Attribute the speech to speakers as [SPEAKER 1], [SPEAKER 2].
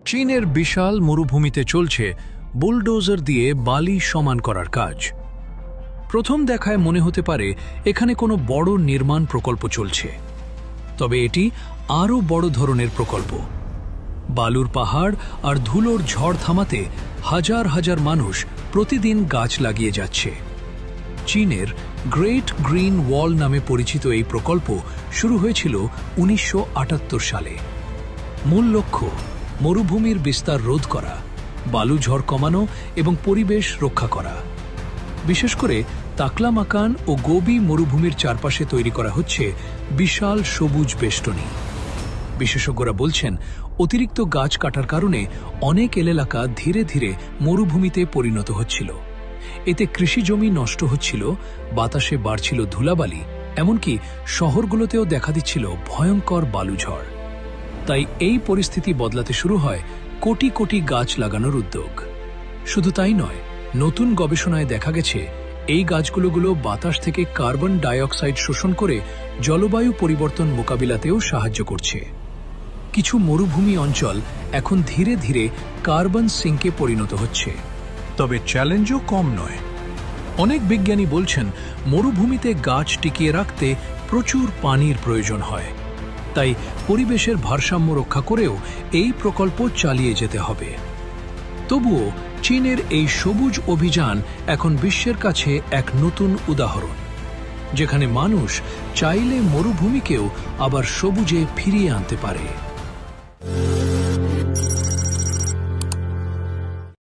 [SPEAKER 1] চীনের বিশাল মরুভূমিতে চলছে বুলডোজার দিয়ে বালি সমান করার কাজ। প্রথম দেখায় মনে হতে পারে এখানে কোনো বড় নির্মাণ প্রকল্প চলছে, তবে এটি আরও বড় ধরনের প্রকল্প। বালুর পাহাড় আর ধুলোর ঝড় থামাতে হাজার হাজার মানুষ প্রতিদিন গাছ লাগিয়ে যাচ্ছে। চীনের গ্রেট গ্রিন ওয়াল নামে পরিচিত এই প্রকল্প শুরু হয়েছিল 1978 সালে। মূল লক্ষ্য মরুভূমির বিস্তার রোধ করা, বালু ঝড় কমানো এবং পরিবেশ রক্ষা করা। বিশেষ করে তাকলামাকান ও গোবি মরুভূমির চারপাশে তৈরি করা হচ্ছে বিশাল সবুজ বেষ্টনী। বিশেষজ্ঞরা বলছেন, অতিরিক্ত গাছ কাটার কারণে অনেক এলাকা ধীরে ধীরে মরুভূমিতে পরিণত হচ্ছিল। এতে কৃষিজমি নষ্ট হচ্ছিল, বাতাসে বাড়ছিল ধুলাবালি, এমনকি শহরগুলোতেও দেখা দিচ্ছিল ভয়ঙ্কর বালুঝড়। তাই এই পরিস্থিতি বদলাতে শুরু হয় কোটি কোটি গাছ লাগানোর উদ্যোগ। শুধু তাই নয়, নতুন গবেষণায় দেখা গেছে এই গাছগুলো বাতাস থেকে কার্বন ডাইঅক্সাইড শোষণ করে জলবায়ু পরিবর্তন মোকাবিলাতেও সাহায্য করছে। কিছু মরুভূমি অঞ্চল এখন ধীরে ধীরে কার্বন সিঙ্কে পরিণত হচ্ছে। তবে চ্যালেঞ্জও কম নয়। অনেক বিজ্ঞানী বলছেন, মরুভূমিতে গাছ টিকিয়ে রাখতে প্রচুর পানির প্রয়োজন হয়। তাই পরিবেশের ভারসাম্য রক্ষা করেও এই প্রকল্প চালিয়ে যেতে হবে। তবুও চীনের এই সবুজ অভিযান এখন বিশ্বের কাছে এক নতুন উদাহরণ, যেখানে মানুষ চাইলে মরুভূমিকেও আবার সবুজে ফিরিয়ে আনতে পারে।